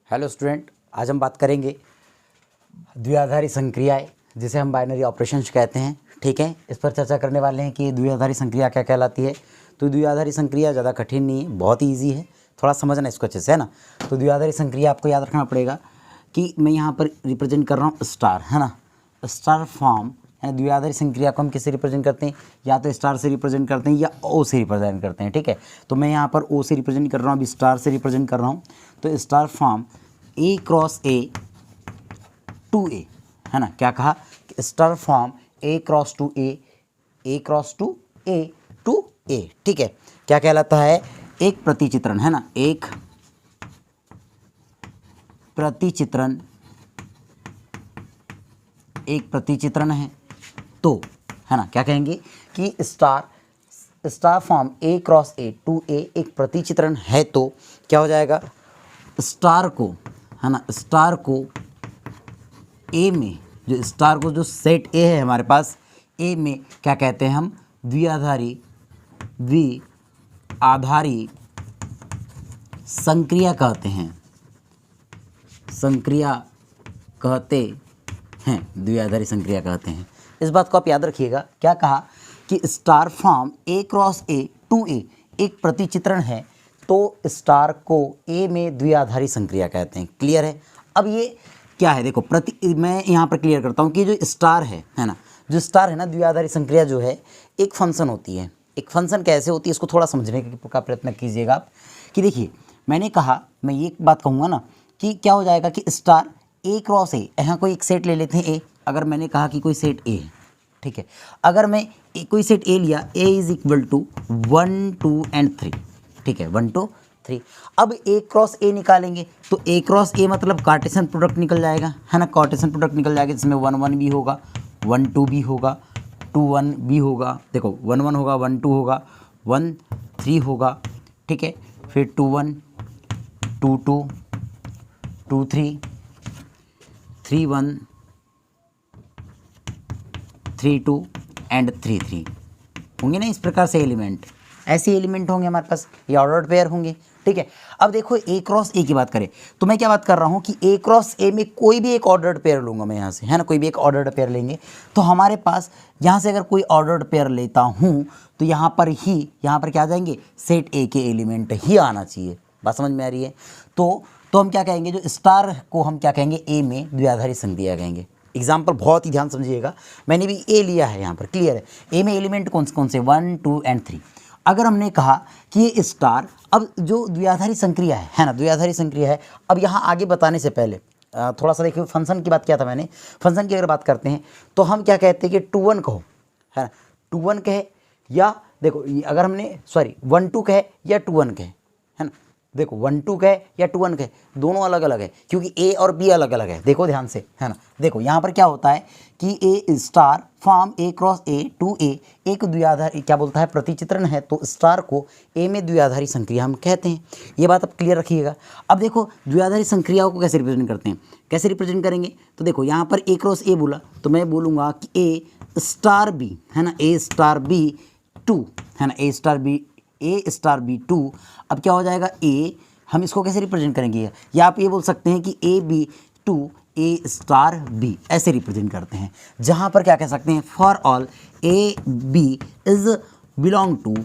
Hello student, आज हम बात करेंगे द्विआधारी संक्रियाएं, जिसे हम बाइनरी ऑपरेशंस कहते हैं। ठीक है, इस पर चर्चा करने वाले हैं कि द्विआधारी संक्रिया क्या कहलाती है। तो द्विआधारी संक्रिया ज़्यादा कठिन नहीं है, बहुत ही ईजी है, थोड़ा समझना इसको अच्छे से, है ना। तो द्विआधारी संक्रिया आपको याद रखना पड़ेगा कि मैं यहाँ पर रिप्रेजेंट कर रहा हूँ स्टार, है ना। स्टार फॉर्म है द्विआधारी संक्रिया को हम किससे रिप्रेजेंट करते हैं, या तो स्टार से रिप्रेजेंट करते हैं या ओ से रिप्रेजेंट करते हैं। ठीक है, तो मैं यहाँ पर ओ से रिप्रेजेंट कर रहा हूँ, अभी स्टार से रिप्रेजेंट कर रहा हूँ। तो star form A cross A to A, है ना। क्या कहा, star form A cross to A, A cross to A to A. ठीक है, क्या कहलाता है, एक प्रतिचित्रण, है ना। एक प्रतिचित्रण, एक प्रतिचित्रण है तो, है ना, क्या कहेंगे कि star form A cross A to A एक प्रतिचित्रण है तो क्या हो जाएगा, स्टार को, है ना, स्टार को ए में, जो स्टार को जो सेट ए है हमारे पास, ए में क्या कहते हैं हम, द्विआधारी संक्रिया कहते हैं, संक्रिया कहते हैं, द्विआधारी संक्रिया कहते हैं। इस बात को आप याद रखिएगा। क्या कहा कि star form A cross A to A एक प्रतिचित्रण है तो स्टार को ए में द्विआधारी संक्रिया कहते हैं। क्लियर है। अब ये क्या है, देखो मैं यहाँ पर क्लियर करता हूँ कि जो स्टार है ना, जो स्टार है ना, द्विआधारी संक्रिया जो है एक फंक्शन होती है। एक फंक्शन कैसे होती है इसको थोड़ा समझने का प्रयत्न कीजिएगा आप। कि देखिए, मैंने कहा, मैं ये बात कहूँगा ना कि क्या हो जाएगा कि स्टार ए क्रॉस ए, यहाँ कोई एक सेट ले लेते हैं ए। अगर मैंने कहा कि कोई सेट ए है, ठीक है, अगर मैं कोई सेट ए लिया, ए इज इक्वल टू 1 2 एंड 3, ठीक है, 1 2 3। अब ए क्रॉस ए निकालेंगे तो ए क्रॉस ए मतलब कार्टेशियन प्रोडक्ट निकल जाएगा, है ना। कार्टेशियन प्रोडक्ट निकल जाएगा जिसमें 1 1 भी होगा, 1 2 भी होगा, 2 1 भी होगा। देखो 1 1 होगा, 1 2 होगा, 1 3 होगा, ठीक है, फिर 2 1 2 2 2 3 3 1 3 2 एंड 3 3 होंगे ना। इस प्रकार से एलिमेंट, ऐसे एलिमेंट होंगे हमारे पास, ये ऑर्डर्ड पेयर होंगे। ठीक है, अब देखो ए क्रॉस ए की बात करें तो मैं क्या बात कर रहा हूँ कि ए क्रॉस ए में कोई भी एक ऑर्डर्ड पेयर लूँगा मैं यहाँ से, है ना, कोई भी एक ऑर्डर्ड पेयर लेंगे तो हमारे पास यहाँ से अगर कोई ऑर्डर्ड पेयर लेता हूँ तो यहाँ पर क्या आ जाएंगे, सेट ए के एलिमेंट ही आना चाहिए। बात समझ में आ रही है। तो हम क्या कहेंगे, जो स्टार को हम क्या कहेंगे, ए में द्विआधारी संक्रिया कहेंगे। एग्जाम्पल बहुत ही ध्यान समझिएगा, मैंने भी ए लिया है यहाँ पर, क्लियर है। ए में एलिमेंट कौन से 1 2 एंड 3। अगर हमने कहा कि ये स्टार, अब जो द्विआधारी संक्रिया है ना, द्विआधारी संक्रिया है। अब यहाँ आगे बताने से पहले थोड़ा सा देखिए, फंक्शन की बात किया था मैंने। फंक्शन की अगर बात करते हैं तो हम क्या कहते हैं कि 2 1 कहो, है ना, 2 1 कहे, या देखो अगर हमने 1 2 कहे या 2 1 कहे, है ना। देखो 1 2 कहे या 2 1 कहे, दोनों अलग अलग है क्योंकि ए और बी अलग अलग है। देखो ध्यान से, है ना। देखो यहाँ पर क्या होता है कि A star form A cross A to A एक द्विआधारी क्या बोलता है, प्रतिचित्रण है तो स्टार को ए में द्विआधारी संक्रिया हम कहते हैं। ये बात आप क्लियर रखिएगा। अब देखो द्विआधारी संक्रियाओं को कैसे रिप्रेजेंट करते हैं, कैसे रिप्रेजेंट करेंगे। तो देखो यहाँ पर ए क्रॉस ए बोला तो मैं बोलूँगा कि ए स्टार बी, है ना, ए स्टार बी 2, है ना, ए स्टार बी 2। अब क्या हो जाएगा, ए, हम इसको कैसे रिप्रेजेंट करेंगे, या आप ये बोल सकते हैं कि A B 2 A star B, ऐसे रिप्रेजेंट करते हैं। जहाँ पर क्या कह सकते हैं, for all A B is belong to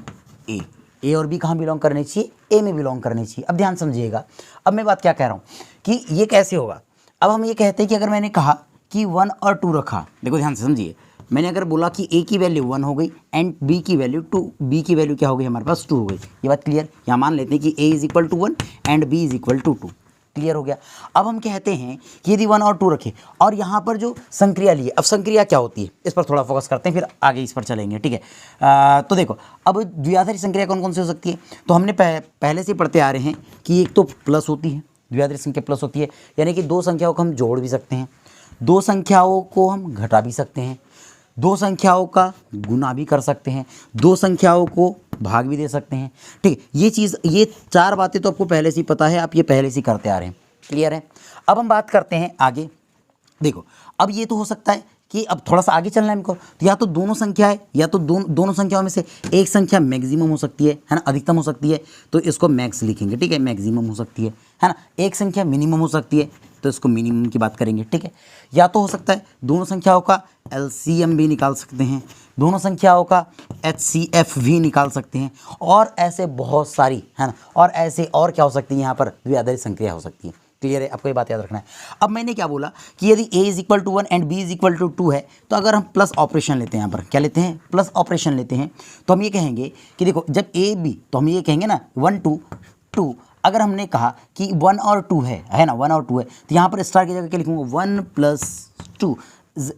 A और बी कहाँ बिलोंग करने चाहिए, ए में बिलोंग करने चाहिए। अब ध्यान समझिएगा, अब मैं बात क्या कह रहा हूँ कि ये कैसे होगा। अब हम ये कहते हैं कि अगर मैंने कहा कि 1 और 2 रखा, देखो ध्यान से समझिए, मैंने अगर बोला कि ए की वैल्यू 1 हो गई एंड बी की वैल्यू 2, बी की वैल्यू क्या हो गई हमारे पास 2 हो गई। ये बात क्लियर। यहाँ मान लेते हैं कि A is equal to 1 and B is equal to 2, clear हो गया। अब हम कहते हैं कि यदि 1 और 2 रखे और यहाँ पर जो संक्रिया ली है, अब संक्रिया क्या होती है इस पर थोड़ा फोकस करते हैं, फिर आगे इस पर चलेंगे। ठीक है, तो देखो अब द्विआधारी संक्रिया कौन कौन सी हो सकती है। तो हमने पहले से पढ़ते आ रहे हैं कि एक तो प्लस होती है, द्विआधारी संख्या प्लस होती है, यानी कि दो संख्याओं को हम जोड़ भी सकते हैं, दो संख्याओं को हम घटा भी सकते हैं, दो संख्याओं का गुना भी कर सकते हैं, दो संख्याओं को भाग भी दे सकते हैं। ठीक है, ये 4 बातें तो आपको पहले से ही पता है, आप ये पहले से ही करते आ रहे हैं, क्लियर है। अब हम बात करते हैं आगे। देखो अब ये तो हो सकता है कि अब थोड़ा सा आगे चलना है हमको, तो या तो दोनों संख्या है या तो दोनों संख्याओं में से एक संख्या मैक्सिमम हो सकती है ना, अधिकतम हो सकती है, तो इसको मैक्स लिखेंगे, ठीक है, मैक्सिमम हो सकती है ना। एक संख्या मिनिमम हो सकती है, तो इसको मिनिमम की बात करेंगे, ठीक है। या तो हो सकता है दोनों संख्याओं का एलसीएम भी निकाल सकते हैं, दोनों संख्याओं का एचसीएफ भी निकाल सकते हैं, और ऐसे बहुत सारी है ना, और ऐसे और क्या हो सकती है, यहाँ पर द्विआधारी संक्रिया हो सकती है। क्लियर है, आपको ये बात याद रखना है। अब मैंने क्या बोला कि यदि a is equal to 1 and b is equal to 2 है, तो अगर हम प्लस ऑपरेशन लेते हैं, यहाँ पर क्या लेते हैं, प्लस ऑपरेशन लेते हैं, तो हम ये कहेंगे कि देखो जब a b, तो हम ये कहेंगे ना 1 2 2, अगर हमने कहा कि 1 और 2 है ना, 1 और 2 है, तो यहाँ पर स्टार की जगह क्या लिखूंगा 1 + 2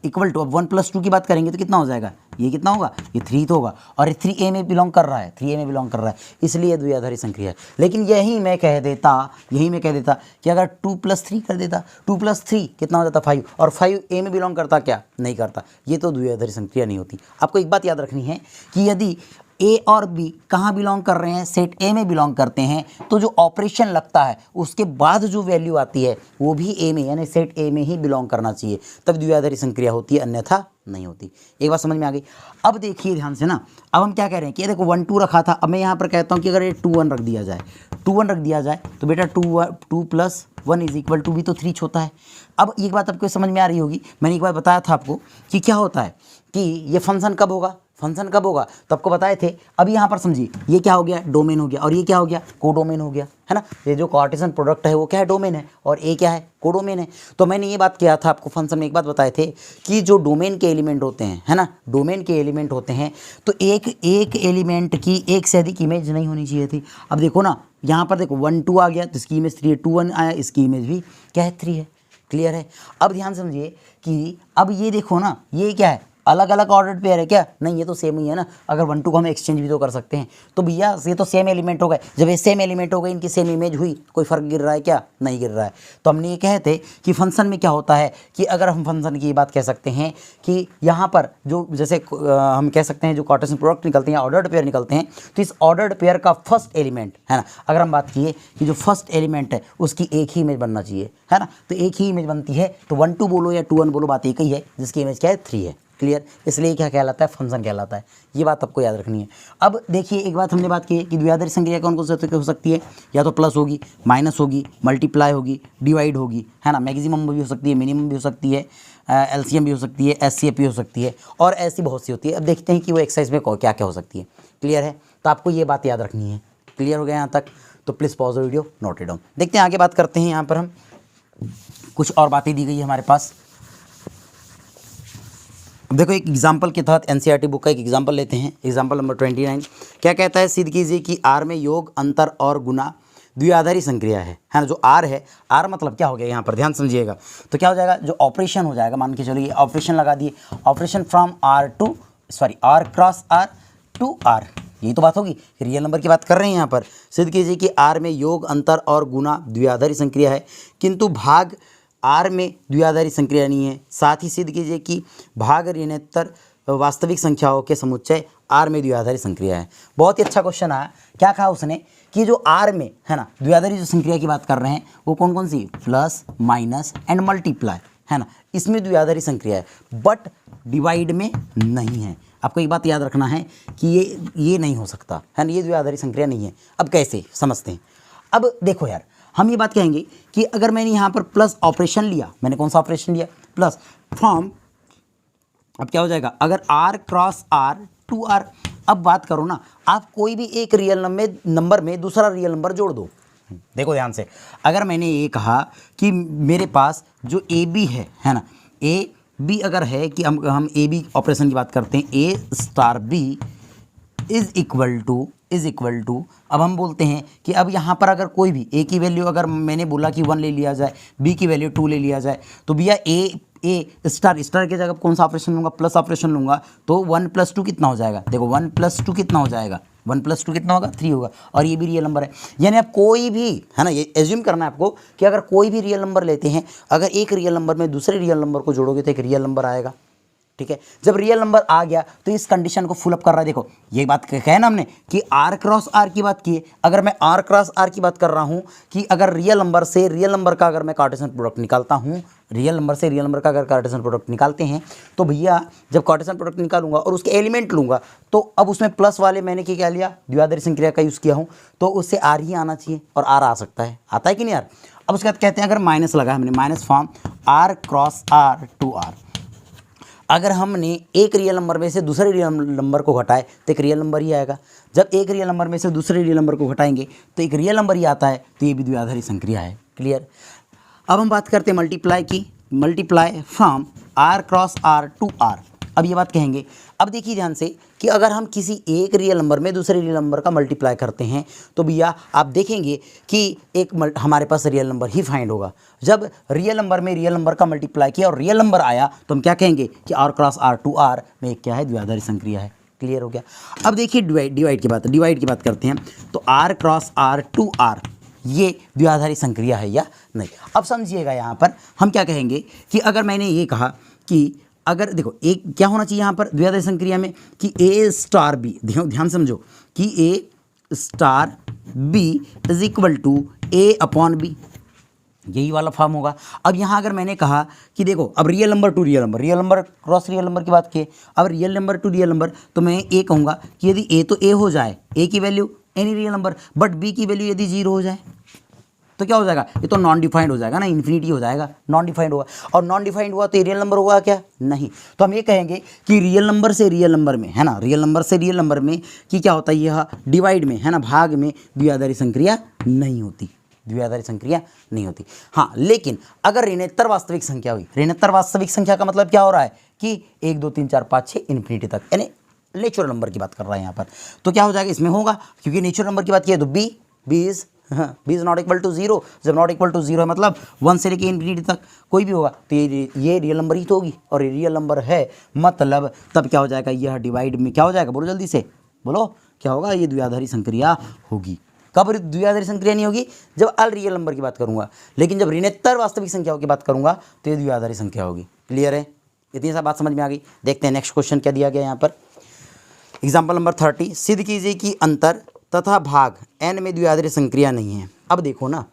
इक्वल टू, अब 1 + 2 की बात करेंगे तो कितना हो जाएगा, ये कितना होगा, ये 3 तो होगा, और ये 3a में बिलोंग कर रहा है, 3a में बिलोंग कर रहा है, इसलिए द्विआधारी संक्रिया है। लेकिन यही मैं कह देता कि अगर 2 + 3 कर देता, 2 + 3 कितना हो जाता 5, और 5 a में बिलोंग करता, क्या नहीं करता, ये तो द्विआधारी संक्रिया नहीं होती। आपको एक बात याद रखनी है कि यदि ए और बी कहाँ बिलोंग कर रहे हैं, सेट ए में बिलोंग करते हैं, तो जो ऑपरेशन लगता है उसके बाद जो वैल्यू आती है वो भी ए में, यानी सेट ए में ही बिलोंग करना चाहिए, तब द्विआधारी संक्रिया होती है, अन्यथा नहीं होती। एक बात समझ में आ गई। अब देखिए ध्यान से ना, अब हम क्या कह रहे हैं कि देखो 1 2 रखा था, अब मैं यहाँ पर कहता हूँ कि अगर ये 2 1 रख दिया जाए, 2 1 रख दिया जाए, तो बेटा 2 + 1 इज इक्वल टू भी तो 3 होता है। अब एक बात आपको समझ में आ रही होगी, मैंने एक बार बताया था आपको कि क्या होता है कि ये फंक्शन कब होगा, तो आपको बताए थे। अब यहाँ पर समझिए, ये क्या हो गया, डोमेन हो गया, और ये क्या हो गया, कोडोमेन हो गया, है ना। ये जो कार्टेशियन प्रोडक्ट है वो क्या है, डोमेन है, और ए क्या है, कोडोमेन है। तो मैंने ये बात किया था आपको, फंक्शन में एक बात बताए थे कि जो डोमेन के एलिमेंट होते हैं, है ना, डोमेन के एलिमेंट होते हैं, तो एक एलिमेंट की एक से अधिक इमेज नहीं होनी चाहिए थी। अब देखो ना, यहाँ पर देखो 1 2 आ गया तो इसकी इमेज 3 है, 2 1 आया इसकी इमेज भी क्या है, 3 है। क्लियर है। अब ध्यान समझिए कि अब ये देखो ना, ये क्या है, अलग अलग ऑर्डर्ड पेयर है क्या, नहीं, ये तो सेम ही है ना। अगर 1 2 को हम एक्सचेंज भी तो कर सकते हैं, तो भैया ये तो सेम एलिमेंट हो गए। जब ये सेम एलिमेंट हो गए, इनकी सेम इमेज हुई, कोई फर्क गिर रहा है क्या, नहीं गिर रहा है। तो हमने ये कहते कि फंक्शन में क्या होता है कि अगर हम फंक्शन की बात कह सकते हैं कि यहाँ पर जो जैसे हम कह सकते हैं जो कार्टेशियन प्रोडक्ट निकलते हैं, ऑर्डर्ड पेयर निकलते हैं, तो इस ऑर्डर्ड पेयर का फर्स्ट एलिमेंट है ना, अगर हम बात किए कि जो फर्स्ट एलिमेंट है उसकी एक ही इमेज बनना चाहिए, है ना, तो एक ही इमेज बनती है, तो 1 2 बोलो या 2 1 बोलो, बात एक ही है, जिसकी इमेज क्या है, 3 है। क्लियर, इसलिए क्या कहलाता है, फंक्शन कहलाता है। ये बात आपको याद रखनी है। अब देखिए एक बात हमने बात की है कि द्विआधारी संक्रिया कौन कौन से हो सकती है, या तो प्लस होगी, माइनस होगी, मल्टीप्लाई होगी, डिवाइड होगी, है ना, मैक्सिमम भी हो सकती है, मिनिमम भी हो सकती है, एलसीएम भी हो सकती है, एचसीएफ भी हो सकती है, और ऐसी बहुत सी होती है। अब देखते हैं कि वो एक्सरसाइज में क्या क्या हो सकती है। क्लियर है, तो आपको ये बात याद रखनी है। क्लियर हो गया यहाँ तक, तो please pause the video, note it down. देखते हैं आगे बात करते हैं। यहाँ पर हम कुछ और बातें दी गई है हमारे पास। देखो एक एग्जाम्पल के तहत एनसीईआरटी बुक का एक एग्जाम्पल लेते हैं। एग्जाम्पल नंबर 29 क्या कहता है, सिद्ध कीजिए कि आर में योग, अंतर और गुना द्विआधारी संक्रिया है ना। जो आर है, आर मतलब क्या हो गया, यहाँ पर ध्यान समझिएगा, तो क्या हो जाएगा, जो ऑपरेशन हो जाएगा, मान के चलिए ऑपरेशन लगा दिए, operation from R cross R to R, यही तो बात होगी, रियल नंबर की बात कर रहे हैं यहाँ पर। सिद्ध कीजिए कि आर में योग, अंतर और गुना द्विआधारी संक्रिया है, किंतु भाग आर में द्विआधारी संक्रिया नहीं है। साथ ही सिद्ध कीजिए कि भाग ऋणोत्तर वास्तविक संख्याओं के समुच्चय आर में द्विआधारी संक्रिया है। बहुत ही अच्छा क्वेश्चन आया। क्या कहा उसने कि जो आर में है ना, द्विआधारी जो संक्रिया की बात कर रहे हैं वो कौन कौन सी, प्लस, माइनस एंड मल्टीप्लाई, है ना, इसमें द्विआधारी संक्रिया है, बट डिवाइड में नहीं है। आपको एक बात याद रखना है कि ये नहीं हो सकता, है ना, ये द्विआधारी संक्रिया नहीं है। अब कैसे समझते हैं। अब देखो यार, हम ये बात कहेंगे कि अगर मैंने यहाँ पर प्लस ऑपरेशन लिया, मैंने कौन सा ऑपरेशन लिया, प्लस फ्रॉम, अब क्या हो जाएगा, अगर R cross R to R. अब बात करो ना, आप कोई भी एक रियल नंबर में दूसरा रियल नंबर जोड़ दो। देखो ध्यान से, अगर मैंने ये कहा कि मेरे पास जो ए बी है ना, ए बी अगर है कि हम ए बी ऑपरेशन की बात करते हैं, A star B is equal to, अब हम बोलते हैं कि अब यहाँ पर अगर कोई भी ए की वैल्यू, अगर मैंने बोला कि 1 ले लिया जाए, बी की वैल्यू 2 ले लिया जाए, तो भैया ए स्टार की जगह कौन सा ऑपरेशन लूँगा, प्लस ऑपरेशन लूँगा, तो 1 + 2 कितना हो जाएगा, देखो 1 + 2 कितना हो जाएगा, 1 + 2 कितना होगा, 3 होगा, और ये भी रियल नंबर है। यानी आप कोई भी, है ना, ये एज्यूम करना है आपको कि अगर कोई भी रियल नंबर लेते हैं, अगर एक रियल नंबर में दूसरे रियल नंबर को जोड़ोगे तो एक रियल नंबर आएगा। ठीक है, जब रियल नंबर आ गया तो इस कंडीशन को फुल अप कर रहा है। देखो ये बात कहे ना हमने कि आर क्रॉस आर की बात की है, अगर मैं आर क्रॉस आर की बात कर रहा हूं कि अगर रियल नंबर से रियल नंबर का अगर मैं कार्टेशियन प्रोडक्ट निकालता हूं, रियल नंबर से रियल नंबर का अगर कार्टेशियन प्रोडक्ट निकालते हैं तो भैया जब कार्टेशियन प्रोडक्ट निकालूंगा और उसके एलिमेंट लूंगा तो अब उसमें प्लस वाले मैंने क्या लिया, द्विआधारी संक्रिया का यूज़ किया हूँ, तो उससे आर ही आना चाहिए और आर आ सकता है, आता है कि नहीं यार। अब उसके बाद कहते हैं अगर माइनस लगा हमने, minus form R cross R to R, अगर हमने एक रियल नंबर में से दूसरे रियल नंबर को घटाए तो एक रियल नंबर ही आएगा। जब एक रियल नंबर में से दूसरे रियल नंबर को घटाएंगे तो एक रियल नंबर ही आता है, तो ये भी द्विआधारी संक्रिया है। क्लियर। अब हम बात करते हैं मल्टीप्लाई की, multiply from R cross R to R. अब ये बात कहेंगे, अब देखिए ध्यान से कि अगर हम किसी एक रियल नंबर में दूसरे रियल नंबर का मल्टीप्लाई करते हैं तो भैया आप देखेंगे कि एक हमारे पास रियल नंबर ही फाइंड होगा। जब रियल नंबर में रियल नंबर का मल्टीप्लाई किया और रियल नंबर आया तो हम क्या कहेंगे कि R cross R to R में एक क्या है, द्विआधारी संक्रिया है। क्लियर हो गया। अब देखिए डिवाइड की बात करते हैं, तो R cross R to R ये द्विआधारी संक्रिया है या नहीं। अब समझिएगा यहाँ पर हम क्या कहेंगे कि अगर मैंने ये कहा कि अगर देखो एक क्या होना चाहिए यहाँ पर द्विआधारी संक्रिया में कि ए स्टार बी, ध्यान समझो कि A star B is equal to A upon B, यही वाला फॉर्म होगा। अब यहाँ अगर मैंने कहा कि देखो अब real number two real number, real number cross real number की बात की, अब real number two real number, तो मैं ए कहूँगा कि यदि ए तो ए हो जाए, ए की value any real number, but B की वैल्यू यदि 0 हो जाए तो क्या हो जाएगा, ये तो नॉन डिफाइंड हो जाएगा ना, इन्फिनिटी हो जाएगा, नॉन डिफाइंड होगा। और नॉन डिफाइंड हुआ तो ये रियल नंबर होगा क्या, नहीं। तो हम ये कहेंगे कि रियल नंबर से रियल नंबर में है ना, रियल नंबर से रियल नंबर में कि क्या होता है, यह डिवाइड में है ना, भाग में द्विआधारी संक्रिया नहीं होती, द्विआधारी संक्रिया नहीं होती। हाँ, लेकिन अगर ऋणोत्तर वास्तविक संख्या हुई, ऋणोत्तर वास्तविक संख्या का मतलब क्या हो रहा है कि 1 2 3 4 5 6 इन्फिनिटी तक, यानी नेचुरल नंबर की बात कर रहा है यहाँ पर, तो क्या हो जाएगा, इसमें होगा क्योंकि नेचुरल नंबर की बात की है तो B is not equal to 0। जब नॉट इक्वल टू 0 है मतलब 1 से लेके इन्फिनिटी तक कोई भी होगा तो ये रियल नंबर ही तो होगी, और ये रियल नंबर है मतलब तब क्या हो जाएगा, यह डिवाइड में क्या हो जाएगा, बोलो जल्दी से बोलो क्या होगा, ये द्विआधारी संक्रिया होगी। कब द्विआधारी संक्रिया नहीं होगी, जब अल रियल नंबर की बात करूंगा, लेकिन जब ऋणोत्तर वास्तविक संख्याओं की बात करूंगा तो ये द्विआधारी संख्या होगी। क्लियर है, इतनी सा बात समझ में आ गई। देखते हैं नेक्स्ट क्वेश्चन क्या दिया गया यहाँ पर। एग्जाम्पल नंबर 30, सिद्ध कीजिए कि अंतर तथा भाग n में द्विआधारी संक्रिया नहीं है। अब देखो ना,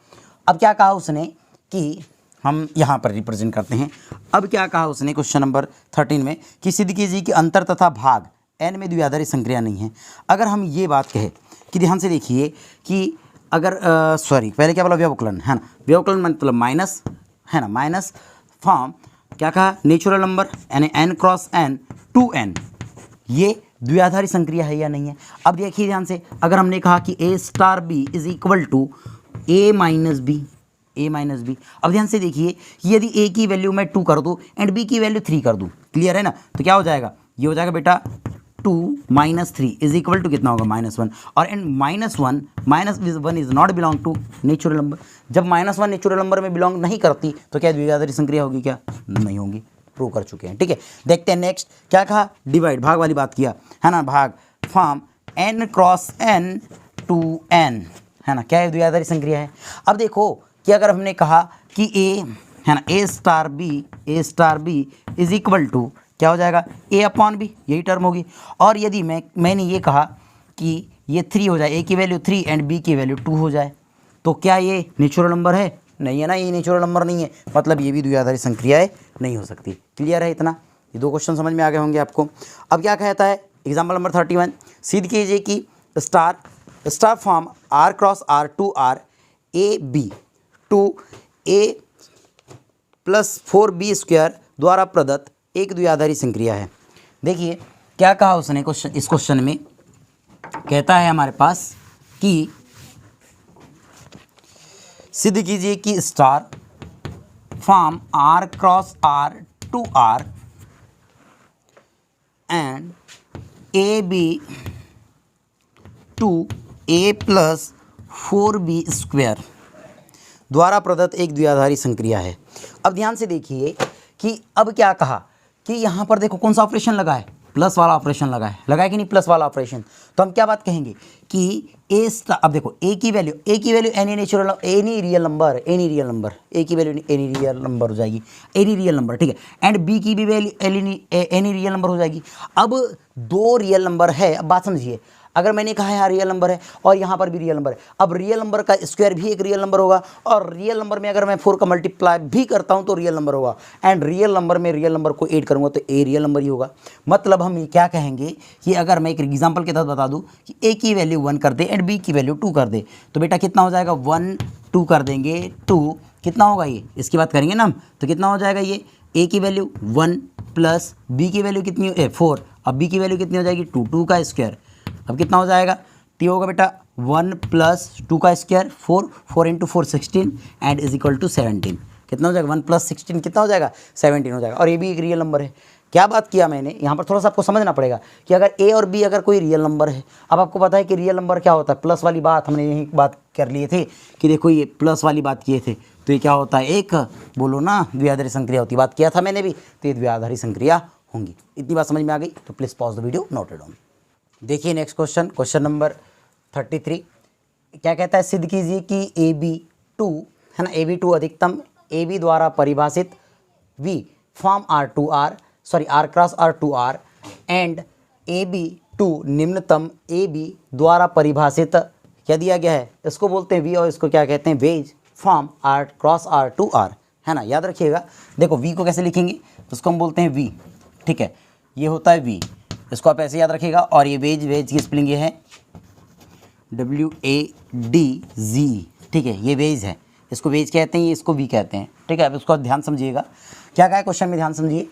अब क्या कहा उसने कि हम यहाँ पर रिप्रेजेंट करते हैं। अब क्या कहा उसने क्वेश्चन नंबर 13 में कि सिद्ध कीजिए कि अंतर तथा भाग n में द्विआधारी संक्रिया नहीं है। अगर हम ये बात कहें कि ध्यान से देखिए कि अगर पहले क्या बोला, व्यवकलन है ना, व्यवकलन मतलब माइनस है ना, माइनस फॉर्म क्या कहा, नेचुरल नंबर यानी n cross n to n, ये द्विआधारी संक्रिया है या नहीं है। अब देखिए ध्यान से, अगर हमने कहा कि A star B is equal to A minus B, अब ध्यान से देखिए कि यदि ए की वैल्यू मैं 2 कर दूँ एंड बी की वैल्यू 3 कर दूँ, क्लियर है ना, तो क्या हो जाएगा, ये हो जाएगा बेटा 2 माइनस 3 इज इक्वल टू कितना होगा, -1, और and -1 is not belong to natural number. जब -1 नेचुरल नंबर में बिलोंग नहीं करती तो क्या द्विआधारी संक्रिया होगी, क्या नहीं होगी, प्रूव कर चुके हैं। ठीक है, देखते हैं नेक्स्ट क्या कहा, डिवाइड, भाग वाली बात किया है ना, भाग form n cross n to n है ना, क्या है, द्विआधारी संक्रिया है। अब देखो कि अगर हमने कहा कि a है ना, a star B is equal to क्या हो जाएगा, a अपॉन बी, यही टर्म होगी। और यदि मैंने ये कहा कि ये 3 हो जाए, a की वैल्यू 3 एंड b की वैल्यू 2 हो जाए, तो क्या ये नेचुरल नंबर है, नहीं है ना, ये नेचुरल नंबर नहीं है, मतलब ये भी द्विआधारी संक्रियाएं नहीं हो सकती। क्लियर है इतना, ये 2 क्वेश्चन समझ में आ गए होंगे आपको। अब क्या कहता है एग्जाम्पल नंबर 31, सिद्ध कीजिए कि star form R cross R to R A B to A plus 4b square द्वारा प्रदत्त एक द्विआधारी संक्रिया है। देखिए क्या कहा उसने इस क्वेश्चन में, कहता है हमारे पास कि सिद्ध कीजिए कि star form R cross R to R and A B to A plus 4b square द्वारा प्रदत्त एक द्विआधारी संक्रिया है। अब ध्यान से देखिए कि अब क्या कहा कि यहाँ पर देखो कौन सा ऑपरेशन लगा है, प्लस वाला ऑपरेशन लगा है कि नहीं, प्लस वाला ऑपरेशन। तो हम क्या बात कहेंगे कि ए स्टार, अब देखो ए की वैल्यू एनी रियल नंबर, ए की वैल्यू एनी रियल नंबर हो जाएगी, एनी रियल नंबर, ठीक है, एंड बी की भी वैल्यू एनी रियल नंबर हो जाएगी। अब 2 रियल नंबर है, अब बात समझिए, अगर मैंने कहा यहाँ रियल नंबर है और यहाँ पर भी रियल नंबर है, अब रियल नंबर का स्क्वायर भी एक रियल नंबर होगा और रियल नंबर में अगर मैं 4 का मल्टीप्लाई भी करता हूँ तो रियल नंबर होगा, एंड रियल नंबर में रियल नंबर को ऐड करूँगा तो ए रियल नंबर ही होगा। मतलब हम ये क्या कहेंगे कि अगर मैं एक एग्जाम्पल के तहत बता दूँ कि ए की वैल्यू 1 कर दे एंड बी की वैल्यू 2 कर दे, तो बेटा कितना हो जाएगा, 1 2 कर देंगे 2, कितना होगा ये, इसकी बात करेंगे ना हम, तो कितना हो जाएगा ये, ए की वैल्यू 1 प्लस बी की वैल्यू कितनी 4, अब बी की वैल्यू कितनी हो जाएगी 2, 2 का स्क्वायर, अब कितना हो जाएगा, तो ये होगा बेटा 1 प्लस 2 का square 4, 4 into 4 16 and is equal to 17, कितना हो जाएगा 1 प्लस 16 कितना हो जाएगा 17 हो जाएगा। और ये भी एक रियल नंबर है। क्या बात किया मैंने यहाँ पर, थोड़ा सा आपको समझना पड़ेगा कि अगर ए और बी अगर कोई रियल नंबर है, अब आपको पता है कि रियल नंबर क्या होता है, प्लस वाली बात हमने यही बात कर लिए थे कि देखो ये प्लस वाली बात किए थे, तो ये क्या होता है, एक बोलो ना द्विआधारी संक्रिया होती है, बात किया था मैंने भी, तो ये द्विआधारी संक्रिया होंगी। इतनी बात समझ में आ गई तो please pause the video, note it down. देखिए नेक्स्ट क्वेश्चन, क्वेश्चन नंबर 33 क्या कहता है, सिद्ध कीजिए कि AB2 है ना, AB2 अधिकतम AB द्वारा परिभाषित V form R cross R2R and AB2 निम्नतम AB द्वारा परिभाषित क्या दिया गया है, इसको बोलते हैं V और इसको क्या कहते हैं, veg form R cross R2R, है ना, याद रखिएगा। देखो V को कैसे लिखेंगे, तो उसको हम बोलते हैं V, ठीक है, ये होता है V, इसको आप ऐसे याद रखिएगा। और ये वेज की स्पेलिंग ये है WADZ, ठीक है, ये वेज है, इसको वेज कहते हैं, ये इसको वी कहते हैं, ठीक है। अब इसको ध्यान समझिएगा क्या कहा है क्वेश्चन में, ध्यान समझिए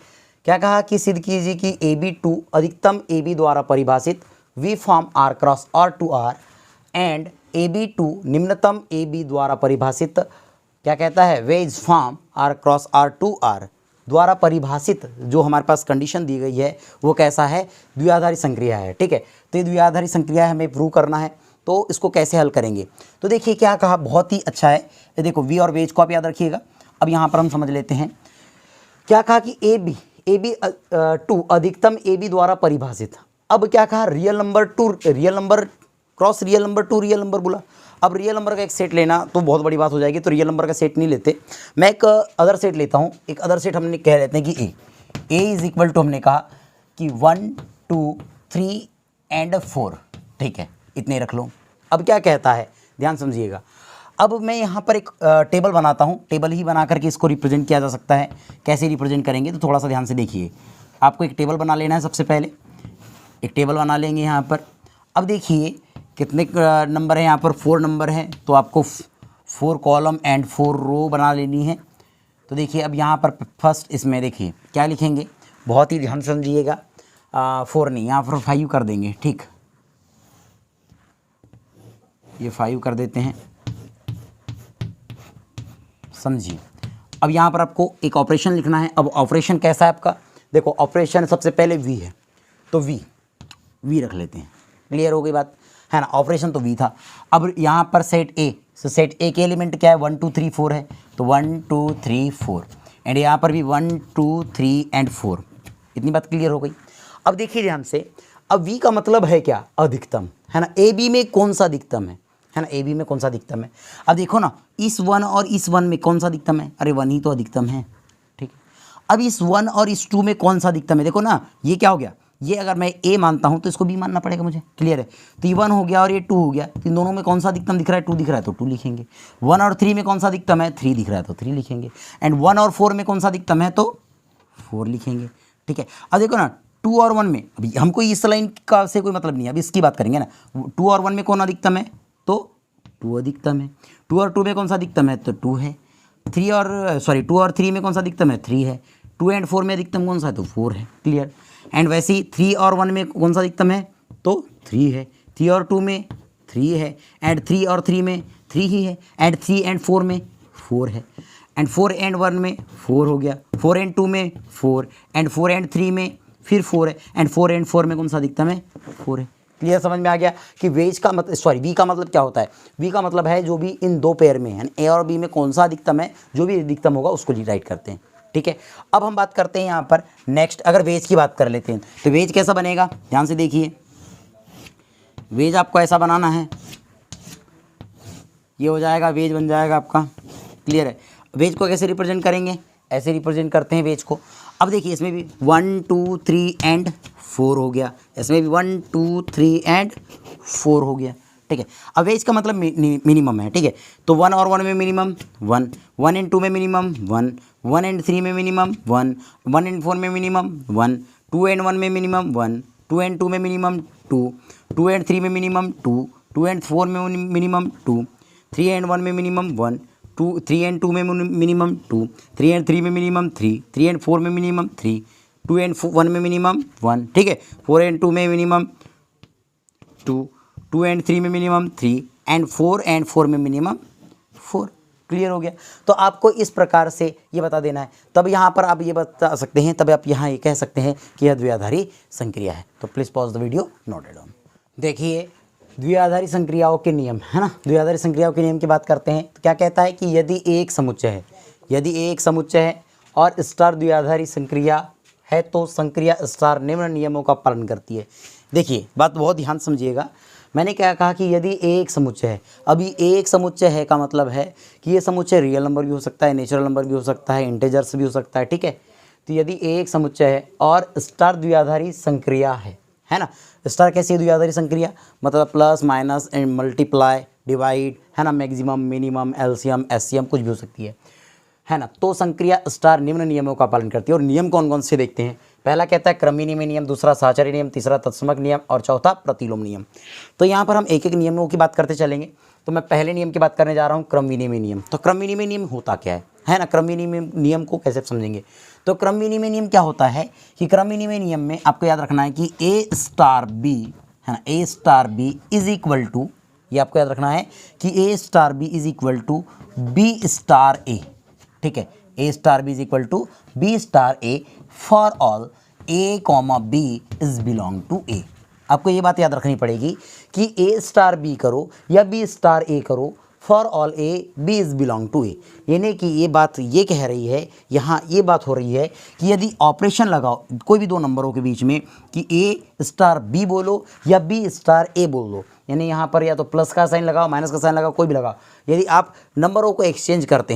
क्या कहा कि सिद्ध कीजिए कि AB2 अधिकतम AB द्वारा परिभाषित V form R cross R2R and AB2 निम्नतम AB द्वारा परिभाषित क्या कहता है, veg form R cross R2R द्वारा परिभाषित जो हमारे पास कंडीशन दी गई है वो कैसा है, द्विआधारी संक्रिया है, ठीक है। तो ये द्विआधारी संक्रिया हमें प्रूव करना है, तो इसको कैसे हल करेंगे, तो देखिए क्या कहा, बहुत ही अच्छा है, ये देखो V और वेज को आप याद रखिएगा। अब यहाँ पर हम समझ लेते हैं क्या कहा कि AB2 अधिकतम AB द्वारा परिभाषित। अब क्या कहा, real number two real number cross real number two real number बोला। अब रियल नंबर का एक सेट लेना तो बहुत बड़ी बात हो जाएगी, तो रियल नंबर का सेट नहीं लेते, मैं एक अदर सेट लेता हूँ। एक अदर सेट हमने कह लेते हैं कि ए इज इक्वल टू, हमने कहा कि 1 2 3 एंड 4, ठीक है, इतने रख लो। अब क्या कहता है, ध्यान समझिएगा। अब मैं यहाँ पर एक टेबल बनाता हूँ, टेबल ही बना करके इसको रिप्रेजेंट किया जा सकता है। कैसे रिप्रेजेंट करेंगे, तो थोड़ा सा ध्यान से देखिए। आपको एक टेबल बना लेना है, सबसे पहले एक टेबल बना लेंगे यहाँ पर। अब देखिए कितने नंबर है यहाँ पर, 4 नंबर है, तो आपको 4 कॉलम एंड 4 रो बना लेनी है। तो देखिए अब यहाँ पर फर्स्ट इसमें देखिए क्या लिखेंगे, बहुत ही ध्यान समझिएगा। 4 नहीं, यहाँ पर 5 कर देंगे, ठीक, ये 5 कर देते हैं, समझिए। अब यहाँ पर आपको एक ऑपरेशन लिखना है। अब ऑपरेशन कैसा है आपका, देखो ऑपरेशन सबसे पहले V है, तो V रख लेते हैं, क्लियर हो गई बात, है ना। ऑपरेशन तो V था। अब यहाँ पर सेट A, तो सेट A के एलिमेंट क्या है, 1 2 3 4 है, तो 1 2 3 4 एंड यहाँ पर भी 1 2 3 एंड 4, इतनी बात क्लियर हो गई। अब देखिए ध्यान से, अब V का मतलब है क्या, अधिकतम, है ना। AB में कौन सा अधिकतम है ना, AB में कौन सा अधिकतम है। अब देखो ना, इस 1 और इस 1 में कौन सा अधिकतम है, अरे 1 ही तो अधिकतम है, ठीक है। अब इस 1 और इस 2 में कौन सा अधिकतम है, देखो ना, ये क्या हो गया, ये अगर मैं A मानता हूँ तो इसको B मानना पड़ेगा मुझे, क्लियर है। तो ये 1 हो गया और ये 2 हो गया, तो इन दोनों में कौन सा अधिकतम दिख रहा है, 2 दिख रहा है, तो 2 लिखेंगे। 1 और 3 में कौन सा अधिकतम है, 3 दिख रहा है, तो 3 लिखेंगे। एंड 1 और 4 में कौन सा अधिकतम है, तो 4 लिखेंगे, ठीक है। अब देखो ना, 2 और 1 में, अभी हमको इस लाइन का से कोई मतलब नहीं है, अभी इसकी बात करेंगे ना। 2 और 1 में कौन अधिकतम है, तो 2 अधिकतम है। 2 और 2 में कौन सा अधिकतम है, तो 2 है। 2 और 3 में कौन सा अधिकतम है, 3 है। 2 एंड 4 में अधिकतम कौन सा है, तो 4 है, क्लियर। एंड वैसे ही 3 और 1 में कौन सा अधिकतम है, तो 3 है। 3 और 2 में 3 है, एंड 3 और 3 में 3 ही है, एंड 3 एंड 4 में 4 है, एंड 4 एंड 1 में 4 हो गया, 4 एंड 2 में 4, एंड 4 एंड 3 में फिर 4 है, एंड 4 एंड 4 में कौन सा अधिकतम है, 4 है। क्लियर, समझ में आ गया कि वेज का मतलब वी का मतलब क्या होता है। वी का मतलब है जो भी इन दो पेयर में है, ए और बी में कौन सा अधिकतम है, जो भी अधिकतम होगा उसको राइट करते हैं, ठीक है। अब हम बात करते हैं यहाँ पर नेक्स्ट, अगर वेज की बात कर लेते हैं तो वेज कैसा बनेगा, ध्यान से देखिए। वेज आपको ऐसा बनाना है, ये हो जाएगा, वेज बन जाएगा आपका, क्लियर है। वेज को कैसे रिप्रेजेंट करेंगे, ऐसे रिप्रेजेंट करते हैं वेज को। अब देखिए इसमें भी 1 2 3 एंड 4 हो गया, इसमें भी 1 2 3 एंड 4 हो गया, ठीक है। अब इसका मतलब मिनिमम है, ठीक है। तो 1 और 1 में मिनिमम 1, 1 एंड 2 में मिनिमम 1, 1 एंड 3 में मिनिमम 1, 1 एंड 4 में मिनिमम 1, 2 एंड 1 में मिनिमम 1, 2 एंड 2 में मिनिमम 2, 2 एंड 3 में मिनिमम 2, 2 एंड 4 में मिनिमम 2, 3 एंड 1 में मिनिमम 1, 2 3 एंड 2 में मिनिमम 2, 3 एंड 3 में मिनिमम 3, 3 एंड 4 में मिनिमम 3, 2 एंड 1 में मिनिमम 1, ठीक है। 4 एंड 2 में मिनिमम 2, 2 एंड 3 में मिनिमम 3 एंड 4 में मिनिमम 4। क्लियर हो गया। तो आपको इस प्रकार से ये बता देना है, तब यहाँ पर आप ये बता सकते हैं, तब आप यहाँ ये कह सकते हैं कि यह द्विआधारी संक्रिया है। तो please pause the video, note it down. देखिए द्विआधारी संक्रियाओं के नियम है ना, द्विआधारी संक्रियाओं के नियम की बात करते हैं तो क्या कहता है कि यदि एक समुच्चय है, यदि एक समुच्चय है और स्टार द्विआधारी संक्रिया है तो संक्रिया स्टार निम्न नियमों का पालन करती है। देखिए बात बहुत ध्यान समझिएगा, मैंने क्या कहा कि यदि एक समुच्चय है, अभी एक समुच्चय है का मतलब है कि ये समुच्चय रियल नंबर भी हो सकता है, नेचुरल नंबर भी हो सकता है, इंटीजर्स भी हो सकता है, ठीक है। तो यदि एक समुच्चय है और स्टार द्विआधारी संक्रिया है ना, स्टार कैसी है द्विआधारी संक्रिया, मतलब plus minus and multiply divide है ना, मैक्सिमम मिनिमम एलसीएम एससीएम कुछ भी हो सकती है ना। तो संक्रिया स्टार निम्न नियमों का पालन करती है। और नियम कौन कौन से देखते हैं, पहला कहता है क्रमविनिमय नियम, दूसरा साहचर्य नियम, तीसरा तत्समक नियम और चौथा प्रतिलोम नियम। तो यहाँ पर हम एक एक नियमों की बात करते चलेंगे। तो मैं पहले नियम की बात करने जा रहा हूँ, क्रमविनिमय नियम। तो क्रमविनिमय नियम होता क्या है ना, क्रमविनिमय नियम को कैसे समझेंगे। तो क्रमविनिमय नियम क्या होता है कि क्रमविनिमय नियम में आपको याद रखना है कि ए स्टार बी है ना, A star B is equal to, ये आपको याद रखना है कि A star B is equal to B star A, ठीक है। A star B is equal to B star A for all A comma B is belong to A. आपको ये बात याद रखनी पड़ेगी कि ए स्टार बी करो या बी स्टार ए करो, for all A B is belong to A. यानी कि ये बात ये कह रही है, यहाँ ये बात हो रही है कि यदि ऑपरेशन लगाओ कोई भी दो नंबरों के बीच में कि ए स्टार बी बोलो या बी स्टार ए बोल दो, यानी यहाँ पर या तो प्लस का साइन लगाओ, माइनस का साइन लगाओ, कोई भी लगाओ, यदि आप नंबरों को एक्सचेंज करते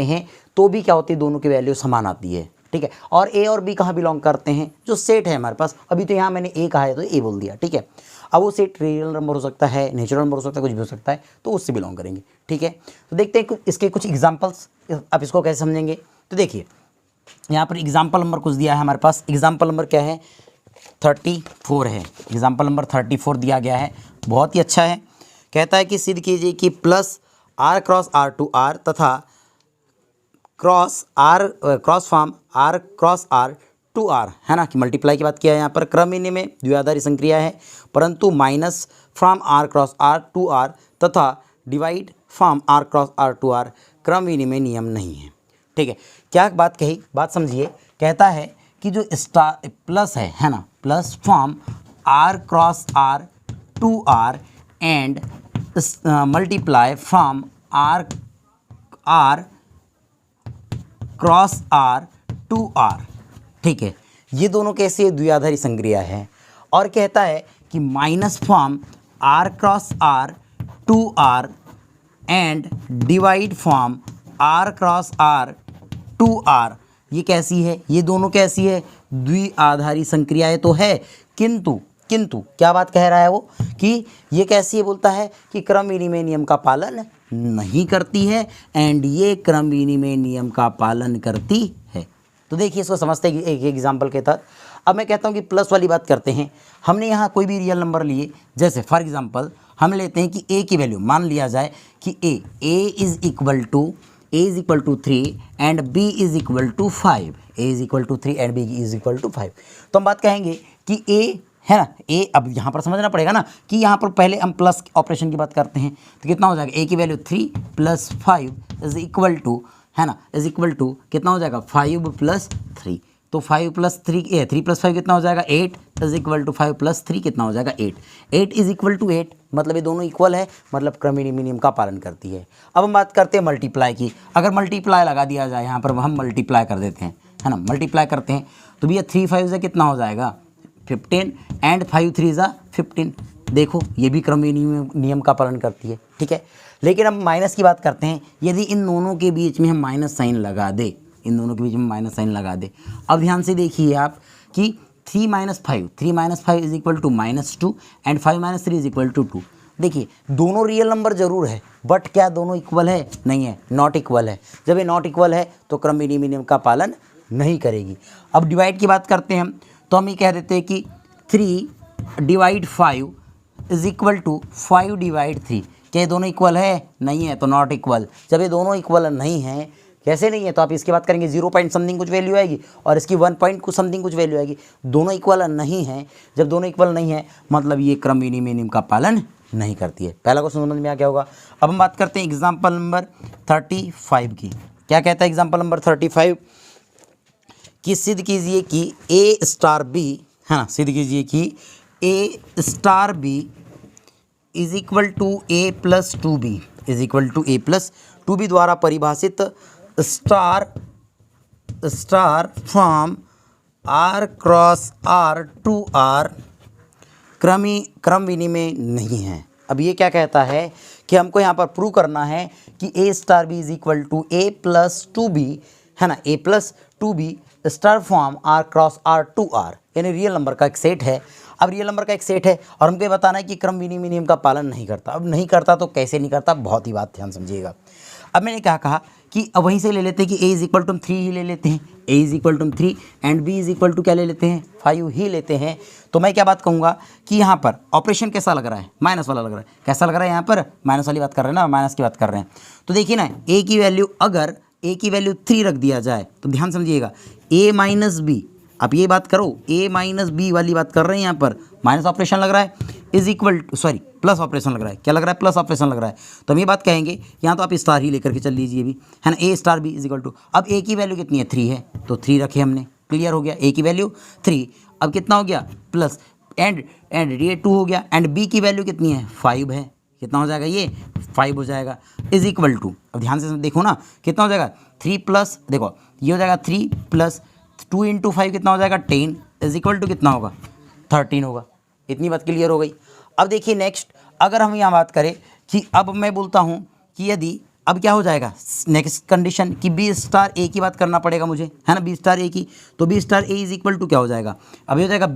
हैं तो भी क्या होती है, दोनों की वैल्यू समान आती है, ठीक है। और ए और बी कहाँ बिलोंग करते हैं, जो सेट है हमारे पास, अभी तो यहाँ मैंने ए कहा है तो ए बोल दिया, ठीक है। अब वो सेट रियल नंबर हो सकता है, नेचुरल नंबर हो सकता है, कुछ भी हो सकता है, तो उससे बिलोंग करेंगे, ठीक है। तो देखते हैं इसके कुछ एग्जाम्पल्स, आप इसको कैसे समझेंगे। तो देखिए यहाँ पर एग्जाम्पल नंबर कुछ दिया है हमारे पास, एग्जाम्पल नंबर क्या है 34 है, एग्जाम्पल नंबर 34 दिया गया है, बहुत ही अच्छा है। कहता है कि सिद्ध कीजिए कि plus R cross R to R तथा cross form R cross R to R है ना, कि मल्टीप्लाई की बात किया है यहाँ पर, क्रमविनिमय द्विआधारी संक्रिया है, परंतु minus from R cross R to R तथा divide from R cross R to R क्रमविनिमय नियम नहीं है, ठीक है। क्या बात कही, बात समझिए। कहता है कि जो स्टार प्लस है ना, plus from R cross R to R and multiply from R cross R to R, ठीक है। ये दोनों कैसे द्विआधारी संक्रिया है। और कहता है कि minus from R cross R to R and divide from R cross R to R, ये कैसी है, ये दोनों कैसी है, द्विआधारी संक्रियाएं तो है, किंतु क्या बात कह रहा है वो कि ये कैसी है, बोलता है कि क्रमविनिमय नियम का पालन नहीं करती है एंड ये क्रमविनिमय नियम का पालन करती है। तो देखिए इसको समझते हैं एक एग्जांपल के तहत। अब मैं कहता हूँ कि प्लस वाली बात करते हैं। हमने यहाँ कोई भी रियल नंबर लिए, जैसे फॉर एग्जांपल हम लेते हैं कि ए की वैल्यू मान लिया जाए कि A is equal to 3 and B is equal to 5, A is equal to 3 and B is equal to 5। तो हम बात कहेंगे कि ए है ना, ए अब यहाँ पर समझना पड़ेगा ना कि यहाँ पर पहले हम प्लस ऑपरेशन की बात करते हैं तो कितना हो जाएगा, ए की वैल्यू 3 + 5 इज इक्वल टू है ना, इज इक्वल टू कितना हो जाएगा 5 + 3। तो 5 + 3 3 + 5 कितना हो जाएगा 8 इज इक्वल टू 5 + 3 कितना हो जाएगा 8 इज इक्वल टू 8, मतलब ये दोनों इक्वल है, मतलब क्रमविनिमय नियम का पालन करती है। अब हम बात करते हैं मल्टीप्लाई की। अगर मल्टीप्लाई लगा दिया जाए, यहाँ पर हम मल्टीप्लाई कर देते हैं है ना, मल्टीप्लाई करते हैं तो भैया 3 5 से कितना हो जाएगा 15 एंड 5 3 ज़ा 15। देखो ये भी क्रमविनिमय नियम का पालन करती है, ठीक है। लेकिन अब माइनस की बात करते हैं। यदि इन दोनों के बीच में हम माइनस साइन लगा दे, इन दोनों के बीच में माइनस साइन लगा दे, अब ध्यान से देखिए आप कि 3 minus 5, 3 minus 5 is equal to -2 and 5 minus 3 is equal to 2। देखिए दोनों रियल नंबर जरूर है, बट क्या दोनों इक्वल है? नहीं है, नॉट इक्वल है। जब ये नॉट इक्वल है तो क्रम विनिमय नियम का पालन नहीं करेगी। अब डिवाइड की बात करते हैं हम, तो हम ये कह देते हैं कि 3 divide 5 is equal to 5 divide 3। क्या ये दोनों इक्वल है? नहीं है, तो नॉट इक्वल। जब ये दोनों इक्वल नहीं है, कैसे नहीं है, तो आप इसकी बात करेंगे 0 पॉइंट समथिंग कुछ वैल्यू आएगी और इसकी 1 पॉइंट कुछ समथिंग कुछ वैल्यू आएगी। दोनों इक्वल नहीं है, जब दोनों इक्वल नहीं है मतलब ये क्रम विनिमय नियम का पालन नहीं करती है। पहला क्वेश्चन समझ में आ गया होगा। अब हम बात करते हैं एग्जाम्पल नंबर 35 की। क्या कहता है एग्जाम्पल नंबर 35 कि सिद्ध कीजिए कि ए स्टार बी, है ना, सिद्ध कीजिए कि A star B is equal to A plus 2b is equal to A plus 2b द्वारा परिभाषित star from r cross r to r क्रम विनिमय नहीं है। अब ये क्या कहता है कि हमको यहाँ पर प्रूव करना है कि A star B is equal to A plus 2b, है ना, A plus 2b star form r cross r to r, यानी रियल नंबर का एक सेट है। अब रियल नंबर का एक सेट है और हमको ये बताना है कि क्रम विनिमय नियम का पालन नहीं करता। अब नहीं करता तो कैसे नहीं करता, बहुत ही बात ध्यान समझिएगा। अब मैंने क्या कहा कि अब वहीं से ले लेते हैं कि a इज इक्वल टू 3 ही ले लेते हैं, a is equal to 3 and b is equal to क्या ले लेते हैं, 5 ही लेते हैं। तो मैं क्या बात कहूँगा कि यहाँ पर ऑपरेशन कैसा लग रहा है, माइनस वाला लग रहा है। कैसा लग रहा है, यहाँ पर माइनस वाली बात कर रहे हैं ना, माइनस की बात कर रहे हैं। तो देखिए ना, a की वैल्यू अगर a की वैल्यू 3 रख दिया जाए तो ध्यान समझिएगा a माइनस बी, आप ये बात करो a माइनस बी वाली बात कर रहे हैं, यहाँ पर माइनस ऑपरेशन लग रहा है, is equal to sorry plus operation लग रहा है। क्या लग रहा है, प्लस ऑपरेशन लग रहा है। तो हम ये बात कहेंगे, यहाँ तो आप स्टार ही लेकर के चल लीजिए भी, है ना, A star B is equal to, अब ए की वैल्यू कितनी है, 3 है, तो 3 रखे हमने, क्लियर हो गया, ए की वैल्यू 3। अब कितना हो गया, प्लस एंड ये 2 हो गया, एंड बी की वैल्यू कितनी है, 5 है, कितना हो जाएगा, ये 5 हो जाएगा, इज इक्वल टू, अब ध्यान से देखो ना कितना हो जाएगा, 3 प्लस, देखो ये हो जाएगा 3 प्लस 2 इंटू 5 कितना हो जाएगा, 10 इज इक्वल टू कितना होगा, 13 होगा। इतनी बात क्लियर हो गई। अब देखिए नेक्स्ट, अगर हम यहाँ बात करें कि अब मैं बोलता हूँ कि यदि अब क्या हो जाएगा, नेक्स्ट कंडीशन कि बी स्टार ए की बात करना पड़ेगा मुझे, है ना, बी स्टार ए की, तो B star A is equal to क्या हो जाएगा, अब ये हो जाएगा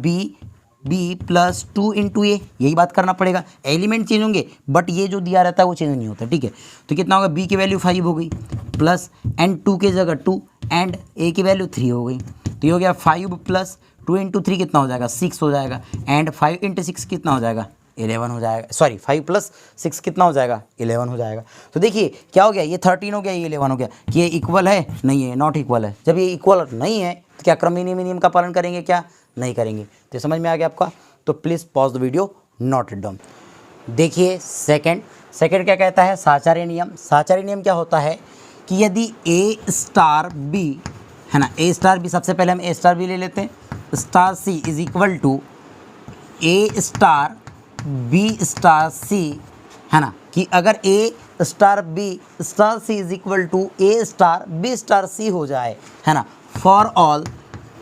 बी प्लस 2 इंटू ए, यही बात करना पड़ेगा। एलिमेंट चेंज होंगे बट ये जो दिया रहता है वो चेंज नहीं होता, ठीक है। तो कितना होगा, बी की वैल्यू 5 हो गई, प्लस एंड 2 की जगह 2 एंड ए की वैल्यू 3 हो गई, तो ये हो गया 5 प्लस 2 इंटू 3 कितना हो जाएगा, 6 हो जाएगा, एंड 5 इंटू 6 कितना हो जाएगा, 11 हो जाएगा, सॉरी 5 प्लस 6 कितना हो जाएगा, 11 हो जाएगा। तो देखिए क्या हो गया, ये 13 हो गया, ये 11 हो गया, कि ये इक्वल है, नहीं है, नॉट इक्वल है। जब ये इक्वल नहीं है तो क्या क्रम विनिमय नियम का पालन करेंगे, क्या नहीं करेंगे। तो समझ में आ गया आपका, तो please pause the video, note it down. देखिए सेकंड क्या कहता है, साचार्य नियम। साचार्य नियम क्या होता है कि यदि ए स्टार बी, है ना, ए स्टार बी, सबसे पहले हम ए स्टार बी ले लेते हैं, star C is equal to A star B star C, है ना, कि अगर A star B star C is equal to A star B star C हो जाए, है ना, for all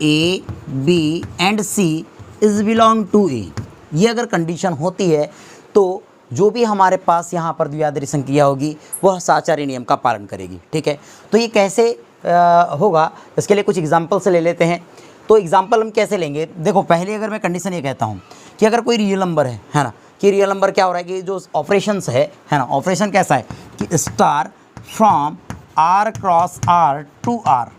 A B and C is belong to A, ये अगर कंडीशन होती है तो जो भी हमारे पास यहाँ पर द्विआधारी संक्रिया होगी वह साचार्य नियम का पालन करेगी, ठीक है। तो ये कैसे होगा, इसके लिए कुछ एग्जाम्पल से ले लेते हैं। तो एग्जाम्पल हम कैसे लेंगे, देखो पहले अगर मैं कंडीशन ये कहता हूँ कि अगर कोई रियल नंबर है ना, कि रियल नंबर क्या हो रहा है कि जो ऑपरेशंस है ना, ऑपरेशन कैसा है कि star from R cross R to R,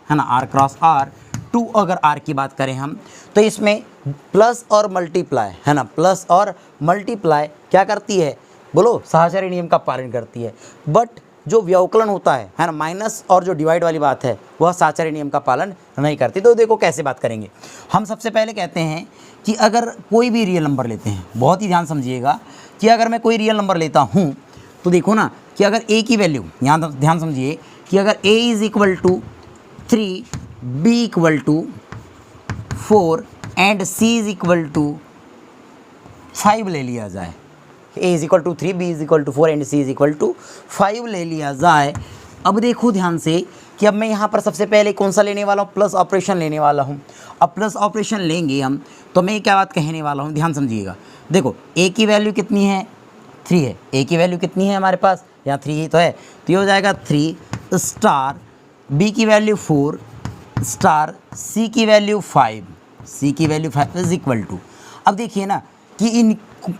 है ना, आर क्रॉस आर टू, अगर आर की बात करें हम तो इसमें प्लस और मल्टीप्लाई, है ना, प्लस और मल्टीप्लाई क्या करती है, बोलो, साचार्य नियम का पालन करती है। बट जो व्यवकलन होता है ना, माइनस और जो डिवाइड वाली बात है वह साचार्य नियम का पालन नहीं करती। तो देखो कैसे बात करेंगे हम। सबसे पहले कहते हैं कि अगर कोई भी रियल नंबर लेते हैं, बहुत ही ध्यान समझिएगा कि अगर मैं कोई रियल नंबर लेता हूँ तो देखो ना कि अगर ए की वैल्यू, यहाँ ध्यान समझिए कि अगर A is equal to 3, B equal to 4 and C is equal to 5 ले लिया जाए, A is equal to 3, B is equal to 4 and C is equal to 5 ले लिया जाए। अब देखो ध्यान से कि अब मैं यहाँ पर सबसे पहले कौन सा लेने वाला हूँ, प्लस ऑपरेशन लेने वाला हूँ। अब प्लस ऑपरेशन लेंगे हम तो मैं क्या बात कहने वाला हूँ, ध्यान समझिएगा। देखो ए की वैल्यू कितनी है, 3 है, ए की वैल्यू कितनी है हमारे पास, यहाँ 3 ही तो है, तो ये हो जाएगा 3 स्टार, बी की वैल्यू 4 स्टार, सी की वैल्यू 5, सी की वैल्यू 5 इज इक्वल टू, अब देखिए ना कि इन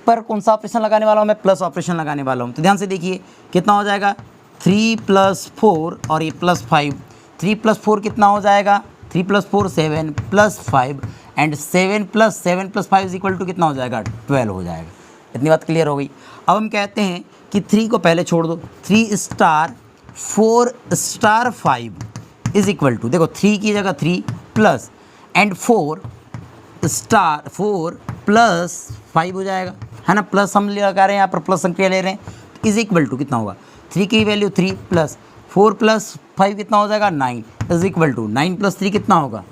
पर कौन सा ऑपरेशन लगाने वाला हूँ मैं, प्लस ऑपरेशन लगाने वाला हूँ। तो ध्यान से देखिए कितना हो जाएगा 3 + 4 और ये +5, 3 + 4 कितना हो जाएगा, 3 + 4 7 + 5 एंड 7 + 5 इज इक्वल टू कितना हो जाएगा 12 हो जाएगा। इतनी बात क्लियर हो गई। अब हम कहते हैं कि 3 को पहले छोड़ दो, 3 * 4 * 5 इज इक्वल टू, देखो 3 की जगह 3 प्लस एंड 4 + 5 हो जाएगा, है ना। प्लस हम लगा रहे हैं यहाँ पर, प्लस संख्या ले रहे हैं, इज इक्वल टू कितना होगा 3 की वैल्यू 3 प्लस 4 + 5 कितना हो जाएगा 9 इज इक्वल टू 9 + 3 कितना होगा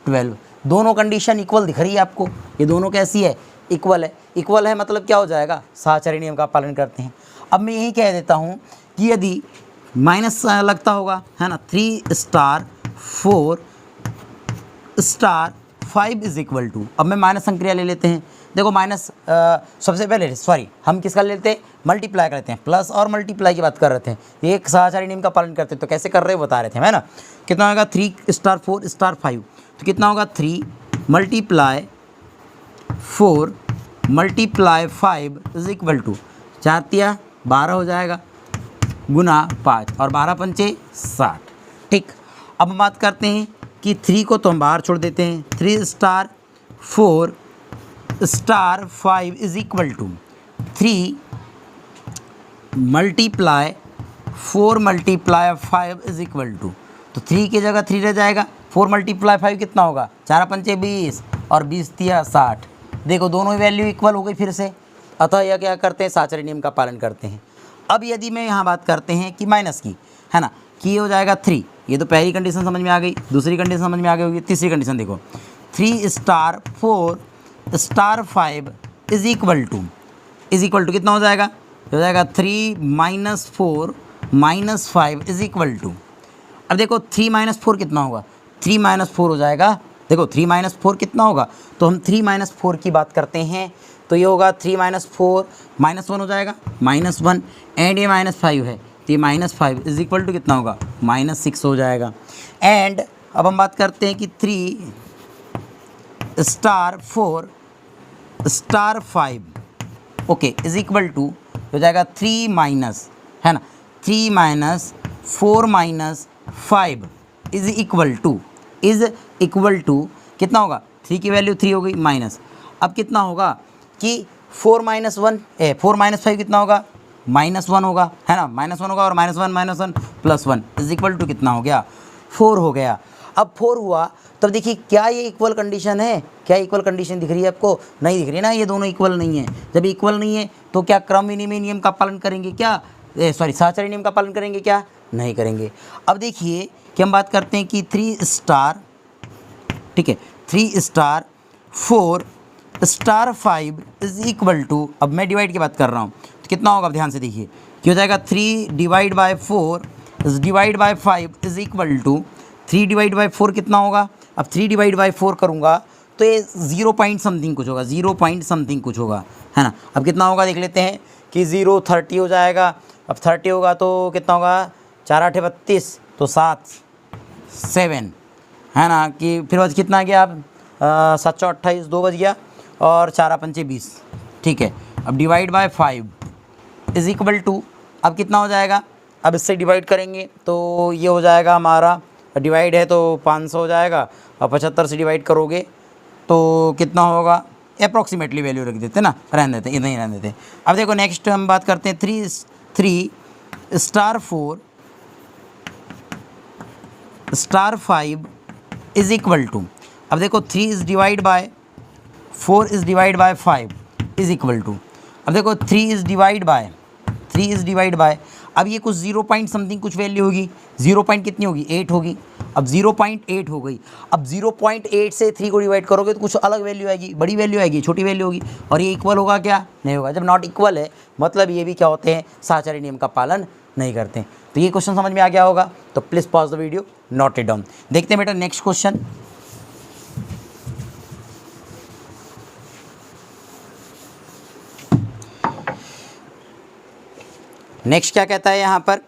12। दोनों कंडीशन इक्वल दिख रही है आपको, ये दोनों कैसी है, इक्वल है। इक्वल है मतलब क्या हो जाएगा, साहचर्य नियम का पालन करते हैं। अब मैं यही कह देता हूँ कि यदि माइनस लगता होगा, है ना, 3 * 4 * 5 इज इक्वल टू, अब मैं माइनस संक्रिया ले लेते हैं। देखो माइनस सबसे पहले सॉरी हम किसका लेते हैं, मल्टीप्लाई करते हैं, प्लस और मल्टीप्लाई की बात कर रहे थे, ये एक साहचर्य नियम का पालन करते हैं, तो कैसे कर रहे हैं बता रहे थे, है ना। कितना होगा 3 * 4 * 5, तो कितना होगा 3 × 4 × 5 इज इक्वल टू 4 × 12 हो जाएगा गुना 5 और 12 × 5 = 60। ठीक, अब हम बात करते हैं कि 3 को तो हम बाहर छोड़ देते हैं, 3 * 4 * 5 is equal to 3 × 4 × 5 is equal to, तो 3 की जगह 3 रह जाएगा, 4 × 5 कितना होगा 4 × 5 = 20 और 20 × 60। देखो दोनों ही वैल्यू इक्वल हो गई फिर से, अतः यह क्या करते हैं, साहचर्य नियम का पालन करते हैं। अब यदि मैं यहाँ बात करते हैं कि माइनस की, है ना, कि ये हो जाएगा 3, ये तो पहली कंडीशन समझ में आ गई, दूसरी कंडीशन समझ में आ गई होगी, तीसरी कंडीशन देखो 3 * 4 * 5 इज इक्वल टू कितना हो जाएगा, हो जाएगा 3 - 4 - 5 इज इक्वल टू, अब देखो 3 - 4 कितना होगा, 3 - 4 हो जाएगा, देखो 3 - 4 कितना होगा, तो हम 3 - 4 की बात करते हैं, तो ये होगा 3 - 4 -1 हो जाएगा -1 एंड ये -5 है, तो ये -5 इज इक्वल टू कितना होगा -6 हो जाएगा। एंड अब हम बात करते हैं कि 3 * 4 * 5 ओके इज इक्वल टू हो जाएगा 3 माइनस, है ना, 3 - 4 - 5 इज इक्वल टू कितना होगा, 3 की वैल्यू 3 हो गई माइनस, अब कितना होगा कि 4 - 5 कितना होगा -1 होगा, है ना, -1 होगा और -1 +1 इज इक्वल टू कितना हो गया 4 हो गया। अब 4 हुआ तब देखिए क्या ये इक्वल कंडीशन है, क्या इक्वल कंडीशन दिख रही है आपको, नहीं दिख रही ना, ये दोनों इक्वल नहीं है। जब इक्वल नहीं है तो क्या क्रम विनिमय नियम का पालन करेंगे, क्या साहचर्य नियम का पालन करेंगे, क्या नहीं करेंगे। अब देखिए कि हम बात करते हैं कि 3 * ठीक है 3 * 4 * 5 इज इक्वल टू, अब मैं डिवाइड की बात कर रहा हूँ, तो कितना होगा, ध्यान से देखिए क्या हो जाएगा 3 / 4 / 5 इज इक्वल टू 3 / 4 कितना होगा, अब 3 / 4 करूँगा तो ये 0 पॉइंट समथिंग कुछ होगा, 0 पॉइंट समथिंग कुछ होगा, है ना। अब कितना होगा देख लेते हैं कि 0 30 हो जाएगा, अब 30 होगा तो कितना होगा 4 × 8 = 32, तो 7 है ना, कि फिर बस कितना गया, अब 7 × 28 2 बज गया और 4 × 5 = 20, ठीक है। अब divide by 5 is equal to, अब कितना हो जाएगा, अब इससे डिवाइड करेंगे तो ये हो जाएगा हमारा, डिवाइड है तो 500 हो जाएगा, और 75 से डिवाइड करोगे तो कितना होगा, अप्रॉक्सीमेटली वैल्यू रख देते ना, रहने देते, इतना ही रहने देते। अब देखो नेक्स्ट हम बात करते हैं 3 * 4 * 5 इज इक्वल टू, अब देखो 3 is divide by 4 is divide by 5 is equal to, अब देखो 3 इज डिवाइड बाय, अब ये कुछ 0 पॉइंट समथिंग कुछ वैल्यू होगी, 0 पॉइंट कितनी होगी 8 होगी, अब 0.8 हो गई, अब 0.8 से 3 को डिवाइड करोगे तो कुछ अलग वैल्यू आएगी, बड़ी वैल्यू आएगी, छोटी वैल्यू होगी, और ये इक्वल होगा क्या, नहीं होगा। जब नॉट इक्वल है मतलब ये भी क्या होते हैं, साहचर्य नियम का पालन नहीं करते। तो ये क्वेश्चन समझ में आ गया होगा, तो please pause the video, note it down. देखते हैं बेटा नेक्स्ट क्वेश्चन। नेक्स्ट क्या कहता है यहाँ पर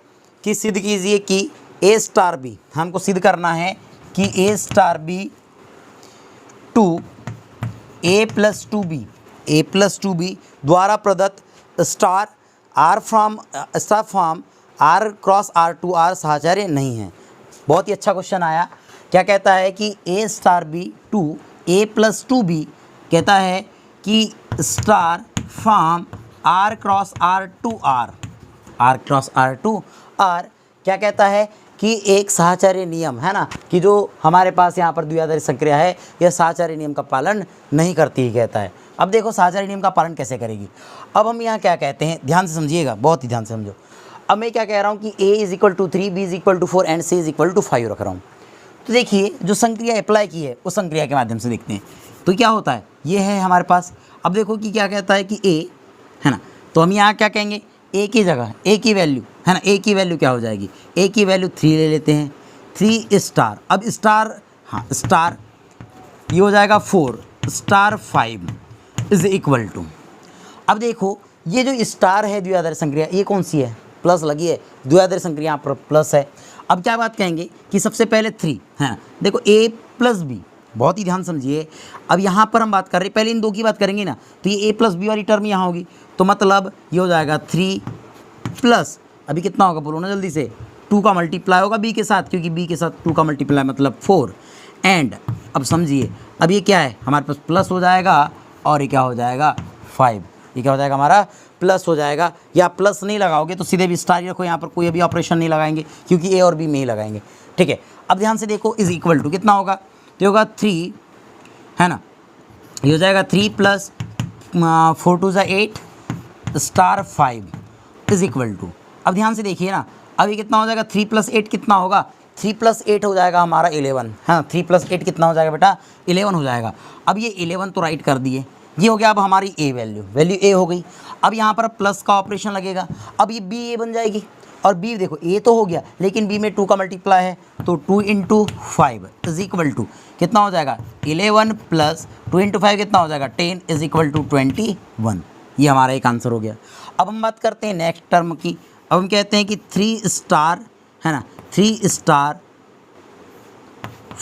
कि सिद्ध कीजिए कि A* B, हमको सिद्ध करना है कि A* B 2 A plus two B द्वारा प्रदत्त star form R cross R to R साहचर्य नहीं है। बहुत ही अच्छा क्वेश्चन आया। क्या कहता है कि A star B to A plus two B कहता है कि star form R cross R to R क्या कहता है कि एक साहचर्य नियम है ना, कि जो हमारे पास यहाँ पर द्विआधारी संक्रिया है यह साहचर्य नियम का पालन नहीं करती ही कहता है। अब देखो साहचर्य नियम का पालन कैसे करेगी। अब हम यहाँ क्या कहते हैं, ध्यान से समझिएगा, बहुत ही ध्यान से समझो। अब मैं क्या कह रहा हूँ कि a is equal to 3, b is equal to 4 and c is equal to 5 रख रहा हूँ। तो देखिए जो संक्रिया अप्लाई की है उस संक्रिया के माध्यम से देखते हैं तो क्या होता है, ये है हमारे पास। अब देखो कि क्या कहता है कि a है ना, तो हम यहाँ क्या कहेंगे, a की जगह a की वैल्यू है ना, a की वैल्यू क्या हो जाएगी, a की वैल्यू 3 ले लेते हैं, 3 स्टार। अब स्टार, हाँ स्टार ये हो जाएगा 4 स्टार 5 इज इक्वल टू। अब देखो ये जो स्टार है द्विआधारी संक्रिया ये कौन सी है, प्लस लगी है, द्विआधारी संक्रिया यहाँ पर प्लस है। अब क्या बात कहेंगे कि सबसे पहले 3 है, देखो a प्लस बी, बहुत ही ध्यान समझिए। अब यहाँ पर हम बात कर रहे हैं, पहले इन दो की बात करेंगे ना, तो ये a प्लस बी वाली टर्म यहाँ होगी, तो मतलब ये हो जाएगा 3 प्लस, अभी कितना होगा बोलो ना जल्दी से, 2 का मल्टीप्लाई होगा b के साथ, क्योंकि b के साथ 2 का मल्टीप्लाई मतलब 4 एंड। अब समझिए अब ये क्या है हमारे पास प्लस हो जाएगा और ये क्या हो जाएगा 5, ये क्या हो जाएगा हमारा प्लस हो जाएगा। या प्लस नहीं लगाओगे तो सीधे भी स्टार ही रखो, यहाँ पर कोई अभी ऑपरेशन नहीं लगाएंगे क्योंकि ए और बी में ही लगाएंगे, ठीक है। अब ध्यान से देखो इज इक्वल टू कितना होगा, तो होगा 3 है ना, ये हो जाएगा 3 plus 4 to 8 star 5 is equal to. अब ध्यान से देखिए ना, अब ये कितना हो जाएगा, 3 प्लस 8 कितना होगा, 3 प्लस 8 हो जाएगा हमारा 11, हाँ 3 प्लस 8 कितना हो जाएगा बेटा 11 हो जाएगा। अब ये 11 तो राइट कर दिए, ये हो गया अब हमारी ए वैल्यू ए हो गई। अब यहाँ पर प्लस का ऑपरेशन लगेगा, अब ये बी ए बन जाएगी, और बी देखो ए तो हो गया लेकिन बी में 2 का मल्टीप्लाई है, तो 2 इंटू 5 इज इक्वल टू कितना हो जाएगा 11 प्लस 2 इंटू 5 कितना हो जाएगा 10 इज इक्वल टू 21। ये हमारा एक आंसर हो गया। अब हम बात करते हैं नेक्स्ट टर्म की। अब हम कहते हैं कि 3 स्टार है ना, 3 star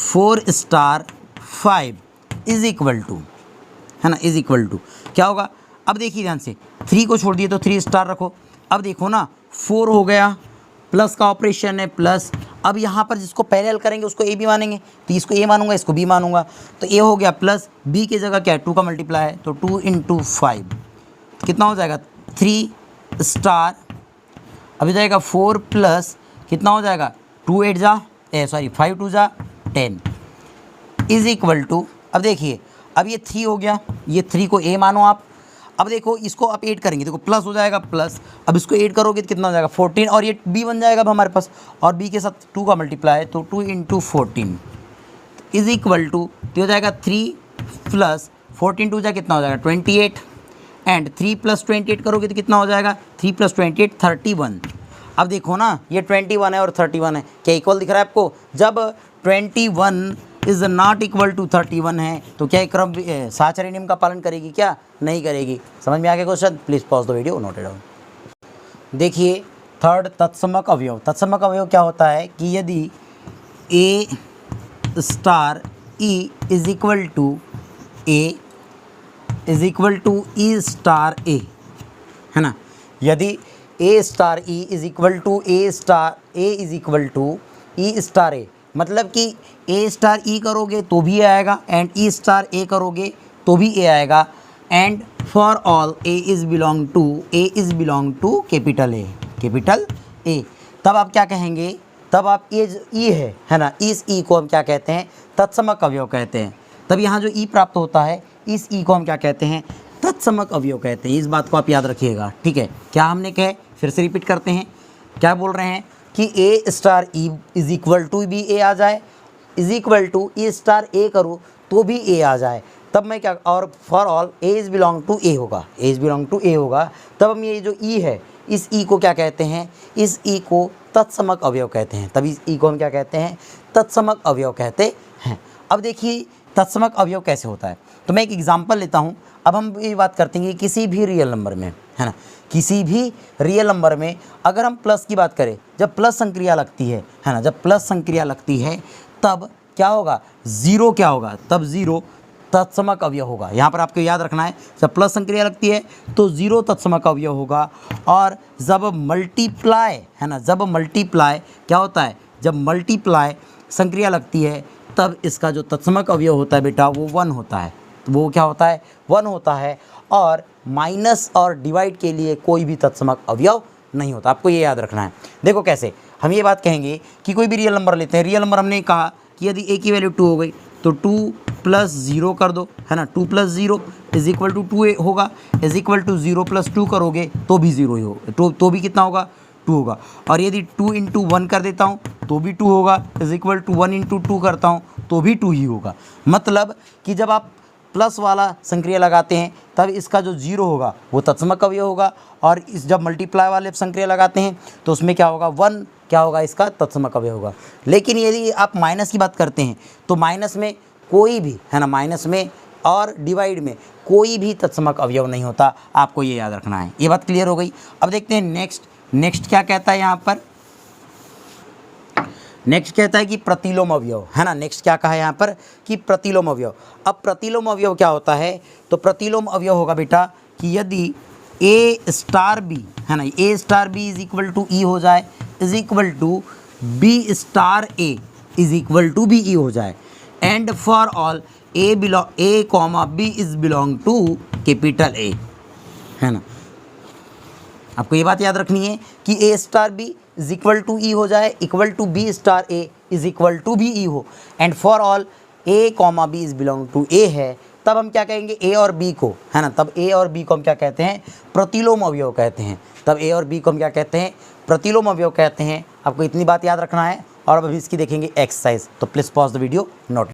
4 star 5 is equal to है ना, इज इक्वल टू क्या होगा। अब देखिए ध्यान से, 3 को छोड़ दिए तो 3 स्टार रखो। अब देखो ना 4 हो गया, प्लस का ऑपरेशन है प्लस। अब यहाँ पर जिसको पहले हल करेंगे उसको ए भी मानेंगे, तो इसको ए मानूंगा इसको बी मानूंगा, तो ए हो गया प्लस बी की जगह क्या है 2 का मल्टीप्लाई है, तो 2 इंटू 5 कितना हो जाएगा 3 स्टार। अब हो जाएगा 4 प्लस कितना हो जाएगा 2 8 जा 5 2 जा 10 इज इक्वल टू। अब देखिए अब ये 3 हो गया, ये 3 को ए मानो आप। अब देखो इसको आप 8 करेंगे, देखो प्लस हो जाएगा प्लस, अब इसको 8 करोगे तो कितना हो जाएगा 14, और ये b बन जाएगा अब हमारे पास, और b के साथ 2 का मल्टीप्लाई है, तो 2 इंटू 14 इज इक्वल टू, तो हो जाएगा 3 प्लस 14 2 जा कितना हो जाएगा 28, एंड 3 प्लस 28 करोगे तो कितना हो जाएगा 3 प्लस 28 31। अब देखो ना ये 21 है और 31 है, क्या इक्वल दिख रहा है आपको। जब 21 इज़ नॉट इक्वल टू 31 है तो क्या क्रम साहचर्य नियम का पालन करेगी, क्या नहीं करेगी। समझ में आ गया question, please pause the video, note it down. देखिए थर्ड तत्समक अवयव। तत्समक अवयव क्या होता है कि यदि A star E is equal to A star A है ना, यदि A star E is equal to A is equal to E star A, मतलब कि ए स्टार ई करोगे तो भी आएगा एंड ई स्टार ए करोगे तो भी ए आएगा, and for all A is belong to capital A. तब आप क्या कहेंगे, तब आप ये जो ई है ना, इस ई को हम क्या कहते हैं तत्समक अवयव कहते हैं। तब यहाँ जो ई प्राप्त होता है इस ई को हम क्या कहते हैं तत्समक अवयव कहते हैं। इस बात को आप याद रखिएगा, ठीक है। क्या हमने कहे, फिर से रिपीट करते हैं, क्या बोल रहे हैं कि A star E is equal to भी ए आ जाए, is equal to E star A करो तो भी ए आ जाए, तब मैं क्या, और for all A is belong to A होगा, तब हम ये जो ई है इस ई को क्या कहते हैं, इस ई को तत्समक अवयव कहते हैं। तब इस ई को हम क्या कहते हैं तत्समक अवयव कहते हैं। अब देखिए तत्समक अवयव कैसे होता है, तो मैं एक एग्जांपल लेता हूँ। अब हम ये बात करते हैं कि किसी भी रियल नंबर में है ना, किसी भी रियल नंबर में अगर हम प्लस की बात करें, जब प्लस संक्रिया लगती है ना, जब प्लस संक्रिया लगती है तब क्या होगा, ज़ीरो क्या होगा, तब ज़ीरो तत्समक अवयव होगा। यहाँ पर आपको याद रखना है, जब प्लस संक्रिया लगती है तो 0 तत्समक अवयव होगा, और जब मल्टीप्लाई है ना, जब मल्टीप्लाई क्या होता है, जब मल्टीप्लाई संक्रिया लगती है तब इसका जो तत्समक अवयव होता है बेटा वो 1 होता है। तो वो क्या होता है, 1 होता है। और माइनस और डिवाइड के लिए कोई भी तत्समक अवयव नहीं होता, आपको ये याद रखना है। देखो कैसे हम ये बात कहेंगे कि कोई भी रियल नंबर लेते हैं, रियल नंबर हमने कहा कि यदि a की वैल्यू 2 हो गई तो 2 + 0 कर दो, है ना, 2 + 0 = 2 होगा, = 0 + 2 करोगे तो भी 0 ही होगा, तो भी कितना होगा, 2 होगा। और यदि 2 × 1 कर देता हूँ तो भी 2 होगा, = 1 × 2 करता हूँ तो भी 2 ही होगा। मतलब कि जब आप प्लस वाला संक्रिया लगाते हैं तब इसका जो 0 होगा वो तत्समक अवयव होगा, और इस जब मल्टीप्लाई वाले संक्रिया लगाते हैं तो उसमें क्या होगा, 1 क्या होगा, इसका तत्समक अवयव होगा। लेकिन यदि आप माइनस की बात करते हैं तो माइनस में कोई भी, है ना, माइनस में और डिवाइड में कोई भी तत्समक अवयव नहीं होता, आपको ये याद रखना है। ये बात क्लियर हो गई। अब देखते हैं नेक्स्ट क्या कहता है यहाँ पर। नेक्स्ट कहता है कि प्रतिलोम अवयव, है ना, नेक्स्ट क्या कहा है यहाँ पर कि प्रतिलोम अवयव। अब प्रतिलोम अवयव क्या होता है, तो प्रतिलोम अवयव होगा बेटा कि यदि A*B, है ना, A*B = E हो जाए, = B*A = BE हो जाए, and for all A, B belong to capital A, है ना। आपको ये बात याद रखनी है कि A*B = E हो जाए, = B*A = BE हो, and for all A, B belong to A है, तब हम क्या कहेंगे, A और B को, है ना, तब A और B को हम क्या कहते हैं, प्रतिलोम अवयव कहते हैं। तब A और B को हम क्या कहते हैं, प्रतिलोम अवयव कहते हैं। आपको इतनी बात याद रखना है। और अब अभी इसकी देखेंगे एक्सरसाइज, तो please pause the video, note.